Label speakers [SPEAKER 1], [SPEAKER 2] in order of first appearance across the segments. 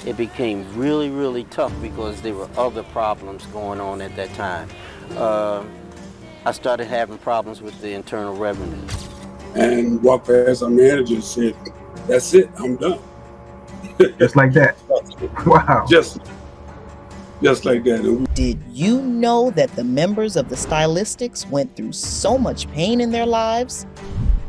[SPEAKER 1] it became really, really tough because there were other problems going on at that time. I started having problems with the Internal Revenue.
[SPEAKER 2] And walked past our manager and said, "That's it, I'm done."
[SPEAKER 3] Just like that. Wow.
[SPEAKER 2] Just like that.
[SPEAKER 4] Did you know that the members of the Stylistics went through so much pain in their lives?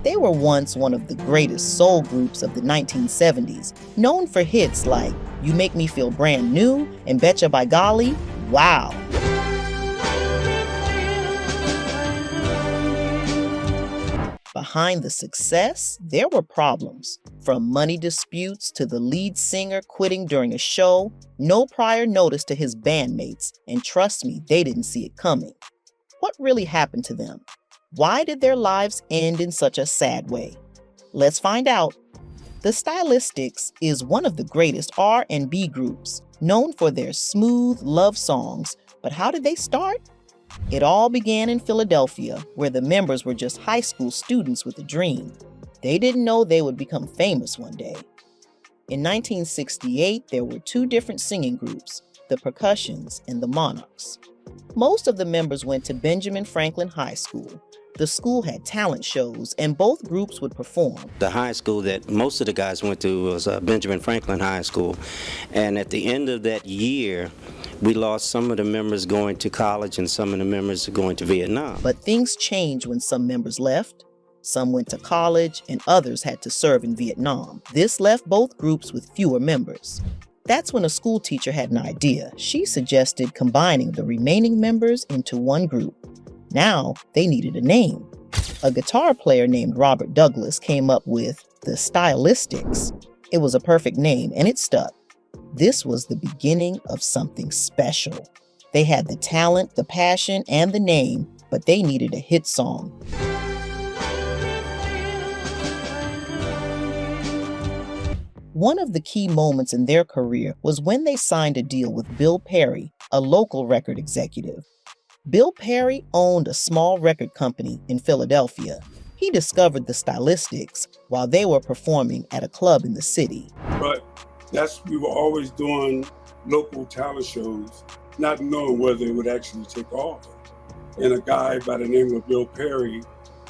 [SPEAKER 4] They were once one of the greatest soul groups of the 1970s, known for hits like You Make Me Feel Brand New and Betcha by Golly. Wow. Behind the success, there were problems. From money disputes to the lead singer quitting during a show, no prior notice to his bandmates, and trust me, they didn't see it coming. What really happened to them? Why did their lives end in such a sad way? Let's find out. The Stylistics is one of the greatest R&B groups, known for their smooth love songs. But how did they start? It all began in Philadelphia, where the members were just high school students with a dream. They didn't know they would become famous one day. In 1968, there were two different singing groups, the Percussions and the Monarchs. Most of the members went to Benjamin Franklin High School. The school had talent shows, and both groups would perform.
[SPEAKER 1] The high school that most of the guys went to was Benjamin Franklin High School. And at the end of that year, we lost some of the members going to college and some of the members going to Vietnam.
[SPEAKER 4] But things changed when some members left. Some went to college, and others had to serve in Vietnam. This left both groups with fewer members. That's when a school teacher had an idea. She suggested combining the remaining members into one group. Now, they needed a name. A guitar player named Robert Douglas came up with the Stylistics. It was a perfect name, and it stuck. This was the beginning of something special. They had the talent, the passion, and the name, but they needed a hit song. One of the key moments in their career was when they signed a deal with Bill Perry, a local record executive. Bill Perry owned a small record company in Philadelphia. He discovered the Stylistics while they were performing at a club in the city.
[SPEAKER 2] But we were always doing local talent shows, not knowing whether it would actually take off. And a guy by the name of Bill Perry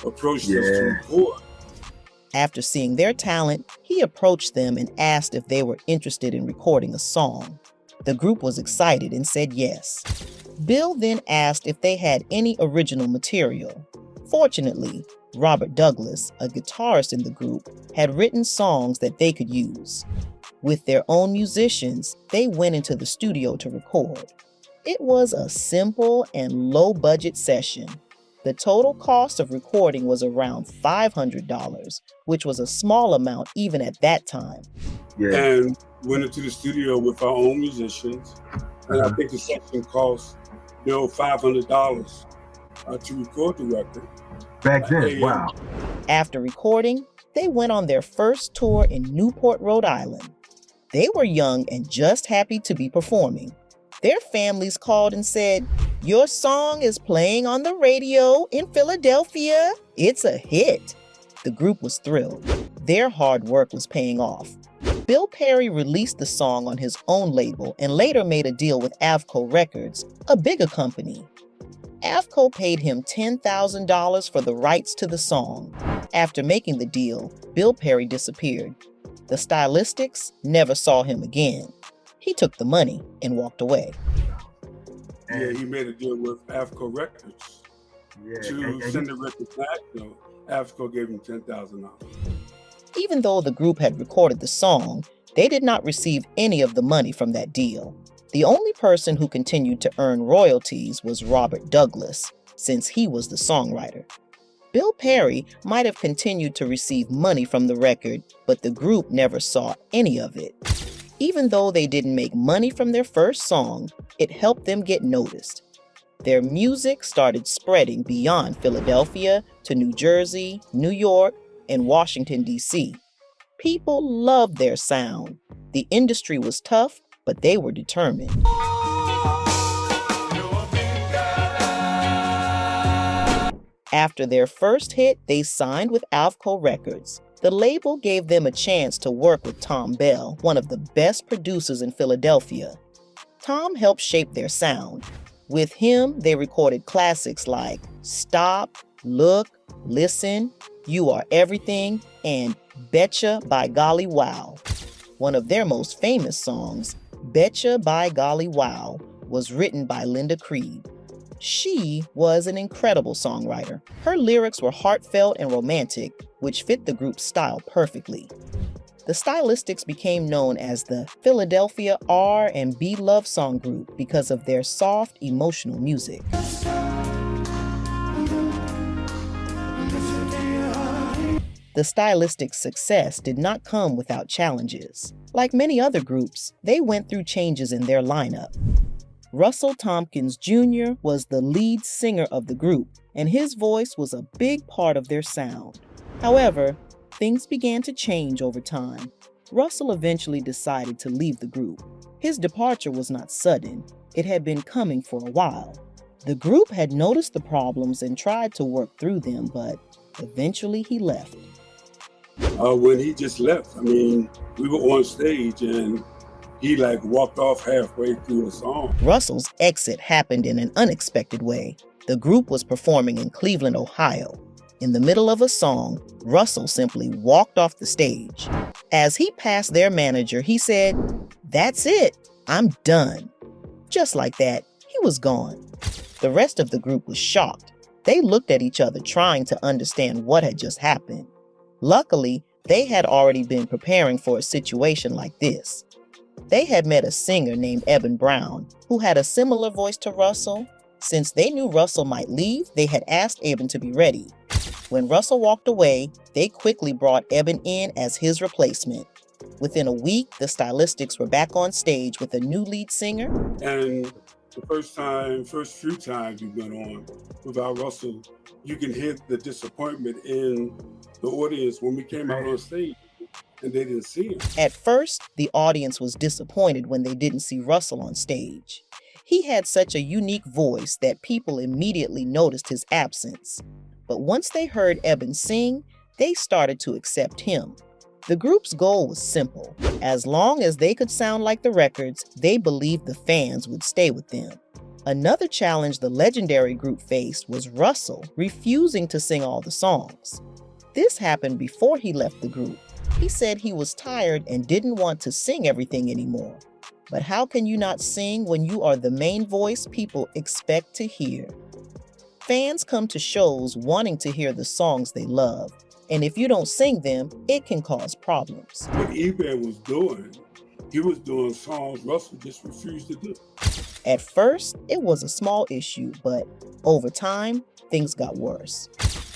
[SPEAKER 2] approached us to record.
[SPEAKER 4] After seeing their talent, he approached them and asked if they were interested in recording a song. The group was excited and said yes. Bill then asked if they had any original material. Fortunately, Robert Douglas, a guitarist in the group, had written songs that they could use. With their own musicians, they went into the studio to record. It was a simple and low-budget session. The total cost of recording was around $500, which was a small amount even at that time.
[SPEAKER 2] Yeah. And went into the studio with our own musicians, and I think the session cost Bill $500 to record the record.
[SPEAKER 3] Back then, wow.
[SPEAKER 4] After recording, they went on their first tour in Newport, Rhode Island. They were young and just happy to be performing. Their families called and said, "Your song is playing on the radio in Philadelphia. It's a hit." The group was thrilled. Their hard work was paying off. Bill Perry released the song on his own label and later made a deal with Avco Records, a bigger company. Avco paid him $10,000 for the rights to the song. After making the deal, Bill Perry disappeared. The Stylistics never saw him again. He took the money and walked away.
[SPEAKER 2] Yeah, he made a deal with Avco Records to send the record back. So Avco gave him $10,000.
[SPEAKER 4] Even though the group had recorded the song, they did not receive any of the money from that deal. The only person who continued to earn royalties was Robert Douglas, since he was the songwriter. Bill Perry might have continued to receive money from the record, but the group never saw any of it. Even though they didn't make money from their first song, it helped them get noticed. Their music started spreading beyond Philadelphia to New Jersey, New York, and Washington, D.C. People loved their sound. The industry was tough, but they were determined. After their first hit, they signed with Avco Records. The label gave them a chance to work with Thom Bell, one of the best producers in Philadelphia. Thom helped shape their sound. With him, they recorded classics like Stop, Look, Listen, You Are Everything, and Betcha by Golly Wow. One of their most famous songs, Betcha by Golly Wow, was written by Linda Creed. She was an incredible songwriter. Her lyrics were heartfelt and romantic, which fit the group's style perfectly. The Stylistics became known as the Philadelphia R&B love song group because of their soft, emotional music. The Stylistics' success did not come without challenges. Like many other groups, they went through changes in their lineup. Russell Tompkins Jr. was the lead singer of the group, and his voice was a big part of their sound. However, things began to change over time. Russell eventually decided to leave the group. His departure was not sudden. It had been coming for a while. The group had noticed the problems and tried to work through them, but eventually he left.
[SPEAKER 2] When he just left, we were on stage and he walked off halfway through the song.
[SPEAKER 4] Russell's exit happened in an unexpected way. The group was performing in Cleveland, Ohio. In the middle of a song, Russell simply walked off the stage. As he passed their manager, he said, "That's it, I'm done." Just like that, he was gone. The rest of the group was shocked. They looked at each other trying to understand what had just happened. Luckily, they had already been preparing for a situation like this. They had met a singer named Eben Brown, who had a similar voice to Russell. Since they knew Russell might leave, they had asked Eben to be ready. When Russell walked away, they quickly brought Eben in as his replacement. Within a week, the Stylistics were back on stage with a new lead singer.
[SPEAKER 2] And the first few times we went on without Russell, you can hear the disappointment in the audience when we came out on stage and they didn't see him.
[SPEAKER 4] At first, the audience was disappointed when they didn't see Russell on stage. He had such a unique voice that people immediately noticed his absence. But once they heard Eben sing, they started to accept him. The group's goal was simple. As long as they could sound like the records, they believed the fans would stay with them. Another challenge the legendary group faced was Russell refusing to sing all the songs. This happened before he left the group. He said he was tired and didn't want to sing everything anymore. But how can you not sing when you are the main voice people expect to hear? Fans come to shows wanting to hear the songs they love, and if you don't sing them, it can cause problems.
[SPEAKER 2] What Eben was doing, he was doing songs Russell just refused to do.
[SPEAKER 4] At first, it was a small issue, but over time, things got worse.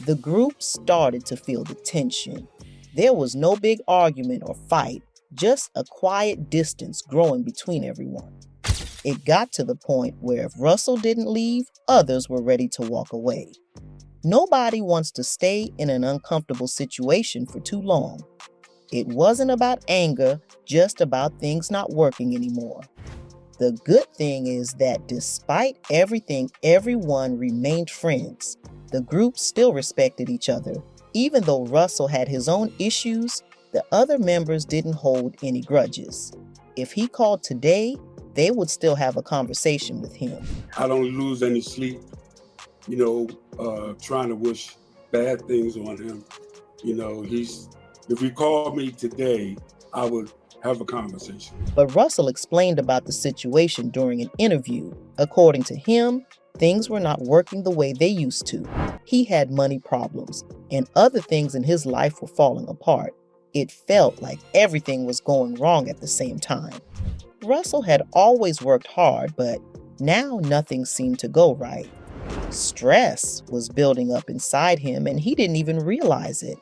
[SPEAKER 4] The group started to feel the tension. There was no big argument or fight, just a quiet distance growing between everyone. It got to the point where if Russell didn't leave, others were ready to walk away. Nobody wants to stay in an uncomfortable situation for too long. It wasn't about anger, just about things not working anymore. The good thing is that despite everything, everyone remained friends. The group still respected each other. Even though Russell had his own issues, the other members didn't hold any grudges. If he called today, they would still have a conversation with him.
[SPEAKER 2] I don't lose any sleep, trying to wish bad things on him. If he called me today, I would have a conversation.
[SPEAKER 4] But Russell explained about the situation during an interview. According to him, things were not working the way they used to. He had money problems, and other things in his life were falling apart. It felt like everything was going wrong at the same time. Russell had always worked hard, but now nothing seemed to go right. Stress was building up inside him, and he didn't even realize it.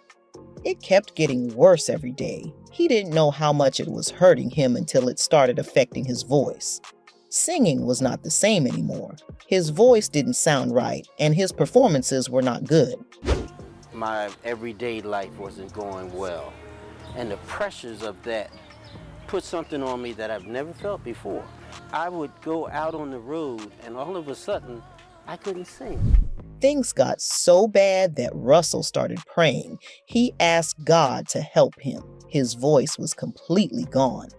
[SPEAKER 4] It kept getting worse every day. He didn't know how much it was hurting him until it started affecting his voice. Singing was not the same anymore. His voice didn't sound right, and his performances were not good.
[SPEAKER 5] My everyday life wasn't going well, and the pressures of that put something on me that I've never felt before. I would go out on the road, and all of a sudden, I couldn't sing.
[SPEAKER 4] Things got so bad that Russell started praying. He asked God to help him. His voice was completely gone.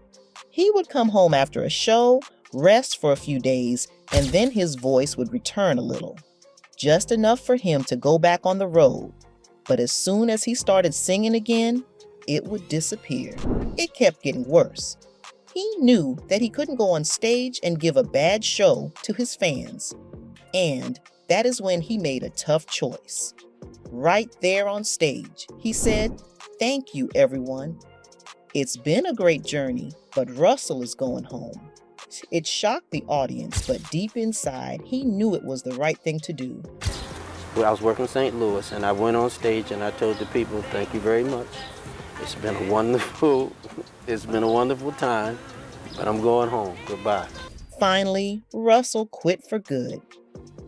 [SPEAKER 4] He would come home after a show, rest for a few days, and then his voice would return a little. Just enough for him to go back on the road. But as soon as he started singing again, it would disappear. It kept getting worse. He knew that he couldn't go on stage and give a bad show to his fans. And that is when he made a tough choice. Right there on stage, he said, "Thank you, everyone. It's been a great journey, but Russell is going home." It shocked the audience, but deep inside, he knew it was the right thing to do.
[SPEAKER 5] Well, I was working in St. Louis, and I went on stage and I told the people, "Thank you very much. It's been a wonderful time, but I'm going home. Goodbye."
[SPEAKER 4] Finally, Russell quit for good.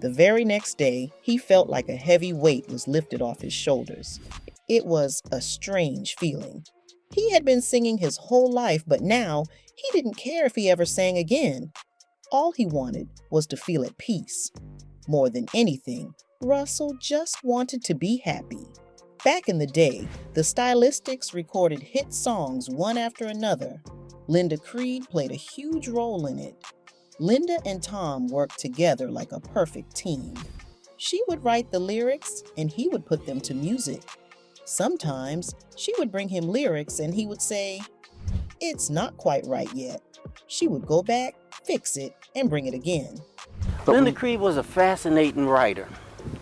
[SPEAKER 4] The very next day, he felt like a heavy weight was lifted off his shoulders. It was a strange feeling. He had been singing his whole life, but now he didn't care if he ever sang again. All he wanted was to feel at peace. More than anything, Russell just wanted to be happy. Back in the day, the Stylistics recorded hit songs one after another. Linda Creed played a huge role in it. Linda and Thom worked together like a perfect team. She would write the lyrics and he would put them to music. Sometimes she would bring him lyrics and he would say, "It's not quite right yet." She would go back, fix it, and bring it again.
[SPEAKER 5] Linda Creed was a fascinating writer.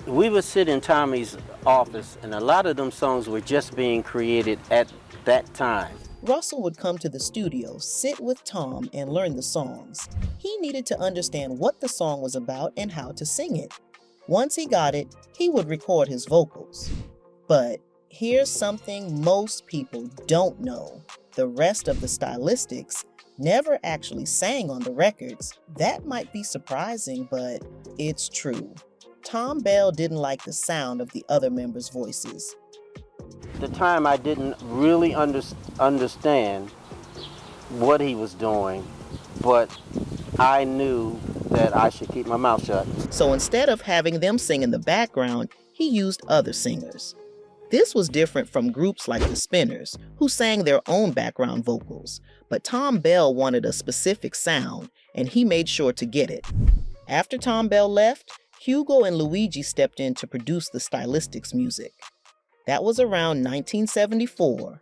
[SPEAKER 5] We would sit in Tommy's office, and a lot of them songs were just being created at that time.
[SPEAKER 4] Russell would come to the studio, sit with Thom, and learn the songs. He needed to understand what the song was about and how to sing it. Once he got it, he would record his vocals. But here's something most people don't know. The rest of the Stylistics never actually sang on the records. That might be surprising, but it's true. Thom Bell didn't like the sound of the other members' voices.
[SPEAKER 5] At the time, I didn't really understand what he was doing, but I knew that I should keep my mouth shut.
[SPEAKER 4] So instead of having them sing in the background, he used other singers. This was different from groups like the Spinners, who sang their own background vocals. But Thom Bell wanted a specific sound, and he made sure to get it. After Thom Bell left, Hugo and Luigi stepped in to produce the Stylistics music. That was around 1974.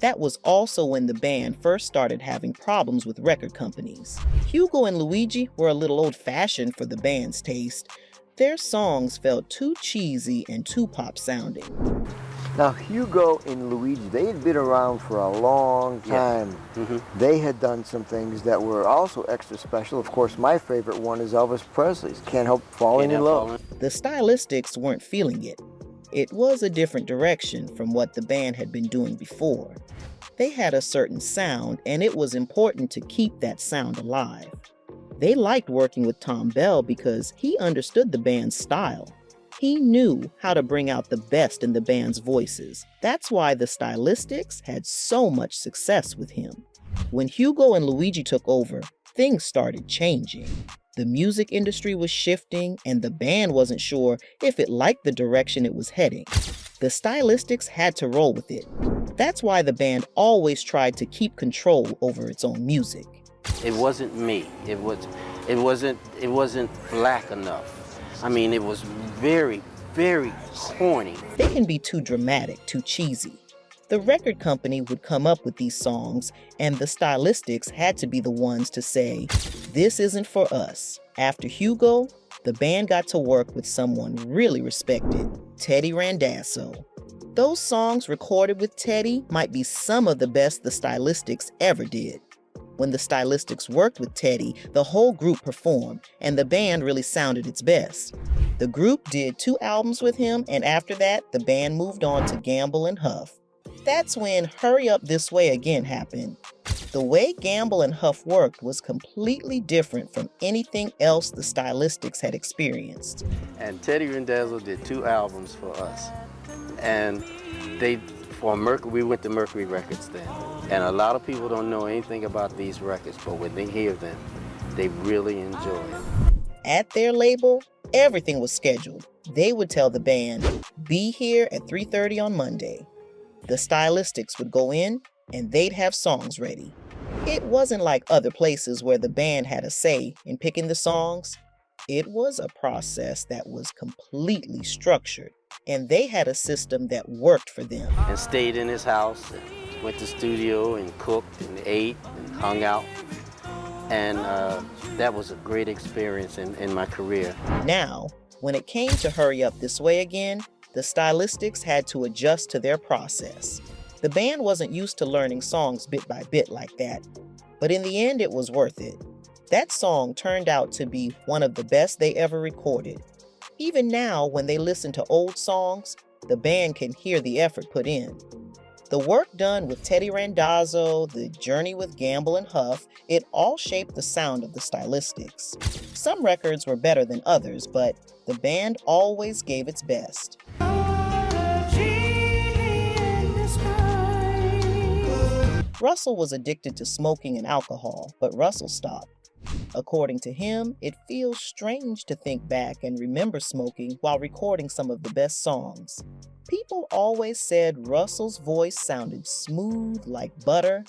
[SPEAKER 4] That was also when the band first started having problems with record companies. Hugo and Luigi were a little old-fashioned for the band's taste. Their songs felt too cheesy and too pop sounding.
[SPEAKER 6] Now, Hugo and Luigi, they had been around for a long time.
[SPEAKER 5] Yeah. Mm-hmm.
[SPEAKER 6] They had done some things that were also extra special. Of course, my favorite one is Elvis Presley's Can't Help Falling in Love.
[SPEAKER 4] The Stylistics weren't feeling it. It was a different direction from what the band had been doing before. They had a certain sound, and it was important to keep that sound alive. They liked working with Thom Bell because he understood the band's style. He knew how to bring out the best in the band's voices. That's why the Stylistics had so much success with him. When Hugo and Luigi took over, things started changing. The music industry was shifting, and the band wasn't sure if it liked the direction it was heading. The Stylistics had to roll with it. That's why the band always tried to keep control over its own music.
[SPEAKER 5] It wasn't me. It wasn't black enough. I mean, it was very, very corny.
[SPEAKER 4] They can be too dramatic, too cheesy. The record company would come up with these songs, and the Stylistics had to be the ones to say, "This isn't for us." After Hugo, the band got to work with someone really respected, Teddy Randazzo. Those songs recorded with Teddy might be some of the best the Stylistics ever did. When the Stylistics worked with Teddy, the whole group performed, and the band really sounded its best. The group did 2 albums with him, and after that, the band moved on to Gamble and Huff. That's when Hurry Up This Way Again happened. The way Gamble and Huff worked was completely different from anything else the Stylistics had experienced.
[SPEAKER 5] And Teddy Randazzo did 2 albums for us. And we went to Mercury Records then. And a lot of people don't know anything about these records, but when they hear them, they really enjoy it.
[SPEAKER 4] At their label, everything was scheduled. They would tell the band, be here at 3:30 on Monday. The Stylistics would go in and they'd have songs ready. It wasn't like other places where the band had a say in picking the songs. It was a process that was completely structured, and they had a system that worked for them.
[SPEAKER 5] And stayed in his house, and went to studio and cooked and ate and hung out. And that was a great experience in my career.
[SPEAKER 4] Now, when it came to Hurry Up This Way Again, the Stylistics had to adjust to their process. The band wasn't used to learning songs bit by bit like that, but in the end it was worth it. That song turned out to be one of the best they ever recorded. Even now, when they listen to old songs, the band can hear the effort put in. The work done with Teddy Randazzo, the journey with Gamble and Huff, it all shaped the sound of the Stylistics. Some records were better than others, but the band always gave its best. Russell was addicted to smoking and alcohol, but Russell stopped. According to him, it feels strange to think back and remember smoking while recording some of the best songs. People always said Russell's voice sounded smooth like butter.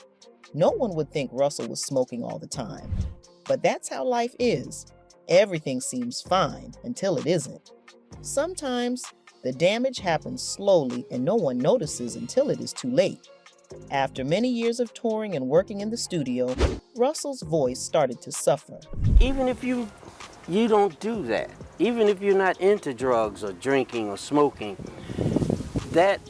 [SPEAKER 4] No one would think Russell was smoking all the time. But that's how life is. Everything seems fine until it isn't. Sometimes the damage happens slowly and no one notices until it is too late. After many years of touring and working in the studio, Russell's voice started to suffer.
[SPEAKER 5] Even if you don't do that, even if you're not into drugs or drinking or smoking, that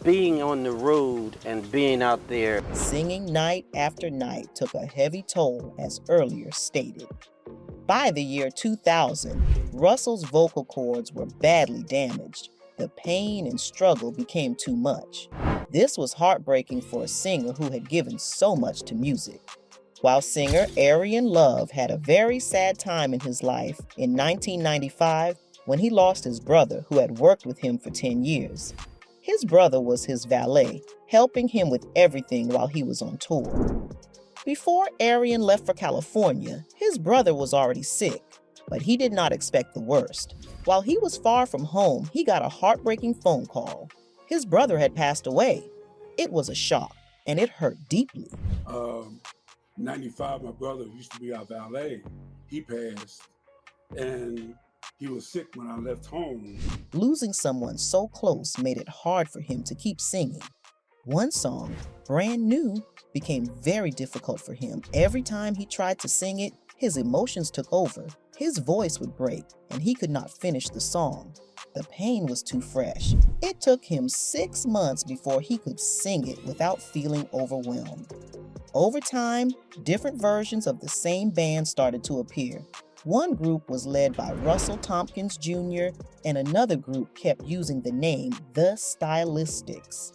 [SPEAKER 5] being on the road and being out there,
[SPEAKER 4] singing night after night took a heavy toll, as earlier stated. By the year 2000, Russell's vocal cords were badly damaged. The pain and struggle became too much. This was heartbreaking for a singer who had given so much to music. While singer Arian Love had a very sad time in his life in 1995 when he lost his brother who had worked with him for 10 years. His brother was his valet, helping him with everything while he was on tour. Before Arian left for California, his brother was already sick, but he did not expect the worst. While he was far from home, he got a heartbreaking phone call. His brother had passed away. It was a shock, and it hurt deeply.
[SPEAKER 2] 95, my brother used to be our valet. He passed, and he was sick when I left home.
[SPEAKER 4] Losing someone so close made it hard for him to keep singing. One song, Brand New, became very difficult for him. Every time he tried to sing it, his emotions took over. His voice would break, and he could not finish the song. The pain was too fresh. It took him 6 months before he could sing it without feeling overwhelmed. Over time, different versions of the same band started to appear. One group was led by Russell Tompkins Jr., and another group kept using the name The Stylistics.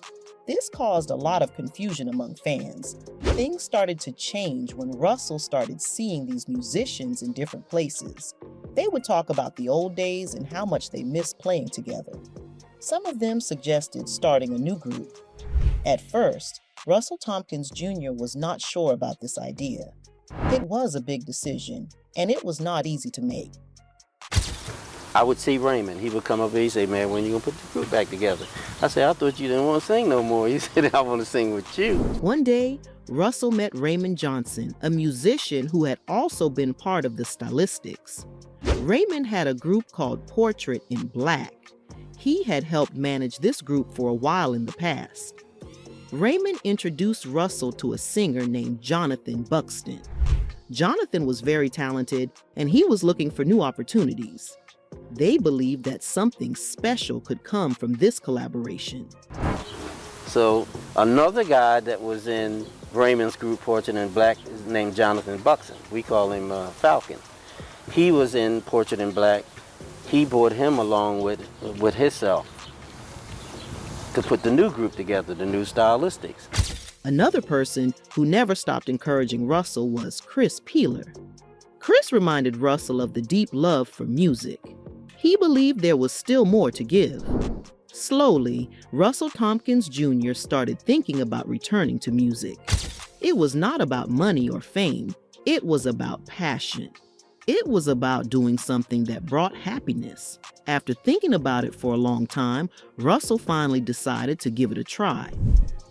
[SPEAKER 4] This caused a lot of confusion among fans. Things started to change when Russell started seeing these musicians in different places. They would talk about the old days and how much they missed playing together. Some of them suggested starting a new group. At first, Russell Tompkins Jr. was not sure about this idea. It was a big decision, and it was not easy to make.
[SPEAKER 5] I would see Raymond. He would come up and he'd say, man, when you gonna put the group back together? I said, I thought you didn't want to sing no more. He said, I want to sing with you.
[SPEAKER 4] One day, Russell met Raymond Johnson, a musician who had also been part of the Stylistics. Raymond had a group called Portrait in Black. He had helped manage this group for a while in the past. Raymond introduced Russell to a singer named Jonathan Buxton. Jonathan was very talented, and he was looking for new opportunities. They believed that something special could come from this collaboration.
[SPEAKER 5] So another guy that was in Raymond's group Portrait in Black is named Jonathan Buxton. We call him Falcon. He was in Portrait in Black. He brought him along with himself to put the new group together, the new Stylistics.
[SPEAKER 4] Another person who never stopped encouraging Russell was Chris Peeler. Chris reminded Russell of the deep love for music. He believed there was still more to give. Slowly, Russell Tompkins Jr. started thinking about returning to music. It was not about money or fame. It was about passion. It was about doing something that brought happiness. After thinking about it for a long time, Russell finally decided to give it a try.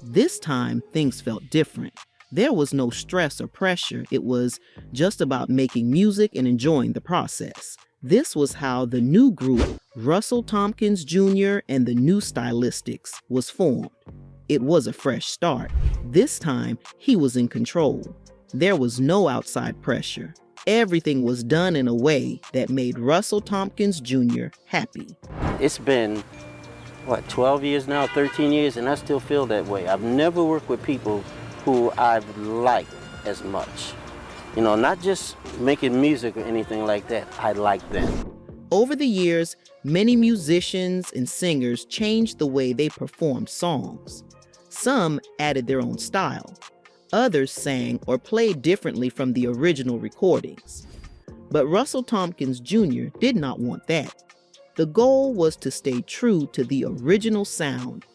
[SPEAKER 4] This time, things felt different. There was no stress or pressure. It was just about making music and enjoying the process. This was how the new group, Russell Tompkins Jr. and the New Stylistics, was formed. It was a fresh start. This time, he was in control. There was no outside pressure. Everything was done in a way that made Russell Tompkins Jr. happy.
[SPEAKER 5] It's been, 12 years now, 13 years, and I still feel that way. I've never worked with people who I've liked as much. You know, not just making music or anything like that. I like them.
[SPEAKER 4] Over the years, many musicians and singers changed the way they performed songs. Some added their own style. Others sang or played differently from the original recordings. But Russell Tompkins Jr. did not want that. The goal was to stay true to the original sound.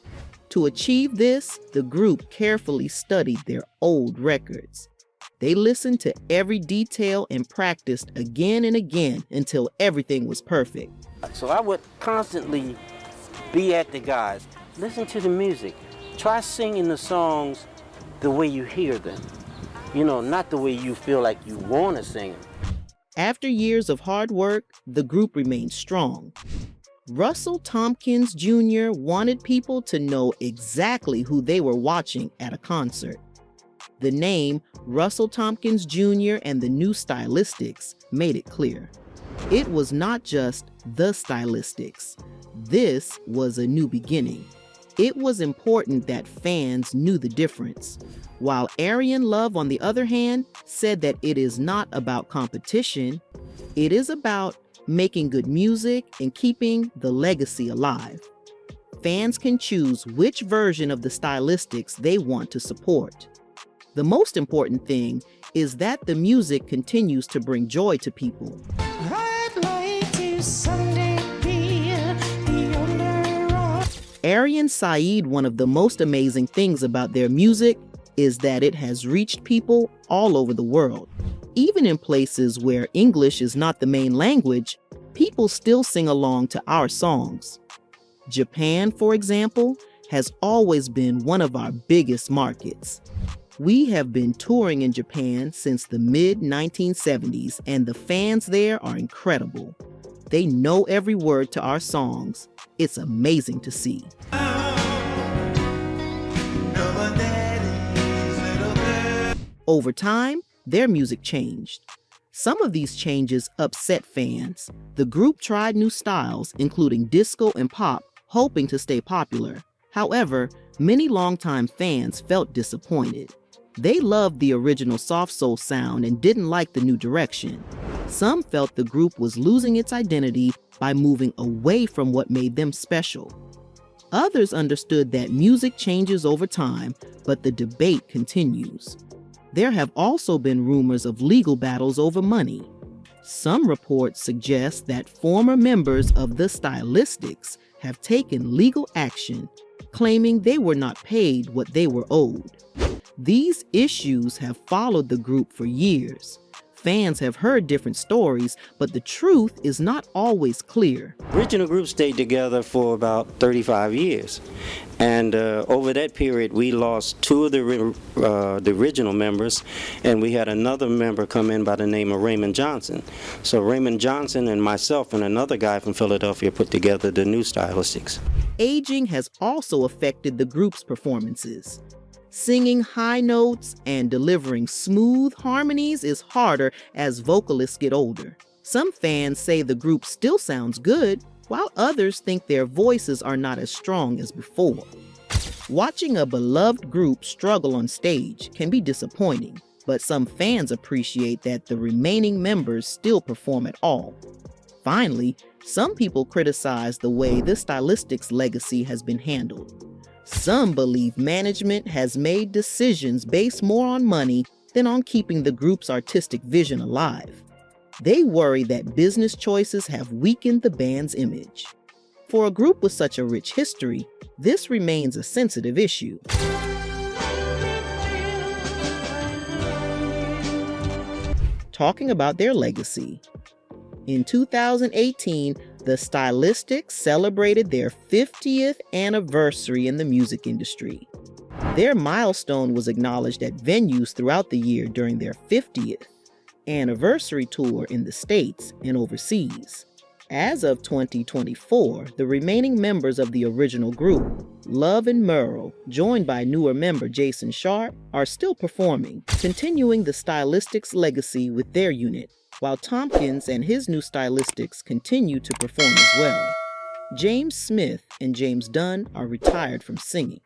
[SPEAKER 4] To achieve this, the group carefully studied their old records. They listened to every detail and practiced again and again until everything was perfect.
[SPEAKER 5] So I would constantly be at the guys, listen to the music, try singing the songs the way you hear them. You know, not the way you feel like you want to sing them.
[SPEAKER 4] After years of hard work, the group remained strong. Russell Tompkins Jr. wanted people to know exactly who they were watching at a concert. The name Russell Tompkins Jr. and the New Stylistics made it clear. It was not just the Stylistics. This was a new beginning. It was important that fans knew the difference. While Aryan Love, on the other hand, said that it is not about competition, it is about making good music and keeping the legacy alive. Fans can choose which version of the Stylistics they want to support. The most important thing is that the music continues to bring joy to people. Aryan Saeed, one of the most amazing things about their music is that it has reached people all over the world. Even in places where English is not the main language, people still sing along to our songs. Japan, for example, has always been one of our biggest markets. We have been touring in Japan since the mid-1970s, and the fans there are incredible. They know every word to our songs. It's amazing to see. Over time, their music changed. Some of these changes upset fans. The group tried new styles, including disco and pop, hoping to stay popular. However, many longtime fans felt disappointed. They loved the original soft soul sound and didn't like the new direction. Some felt the group was losing its identity by moving away from what made them special. Others understood that music changes over time, but the debate continues. There have also been rumors of legal battles over money. Some reports suggest that former members of the Stylistics have taken legal action, claiming they were not paid what they were owed. These issues have followed the group for years. Fans have heard different stories, but the truth is not always clear.
[SPEAKER 1] Original group stayed together for about 35 years. And over that period, we lost two of the original members, and we had another member come in by the name of Raymond Johnson. So Raymond Johnson and myself and another guy from Philadelphia put together the New Stylistics.
[SPEAKER 4] Aging has also affected the group's performances. Singing high notes and delivering smooth harmonies is harder as vocalists get older. Some fans say the group still sounds good, while others think their voices are not as strong as before. Watching a beloved group struggle on stage can be disappointing, but some fans appreciate that the remaining members still perform at all. Finally, some people criticize the way the Stylistics' legacy has been handled. Some believe management has made decisions based more on money than on keeping the group's artistic vision alive. They worry that business choices have weakened the band's image. For a group with such a rich history, this remains a sensitive issue. Talking about their legacy, In 2018, the Stylistics celebrated their 50th anniversary in the music industry. Their milestone was acknowledged at venues throughout the year during their 50th anniversary tour in the States and overseas. As of 2024, the remaining members of the original group, Love and Merle, joined by newer member Jason Sharp, are still performing, continuing the Stylistics legacy with their unit, while Tompkins and his new Stylistics continue to perform as well. James Smith and James Dunn are retired from singing.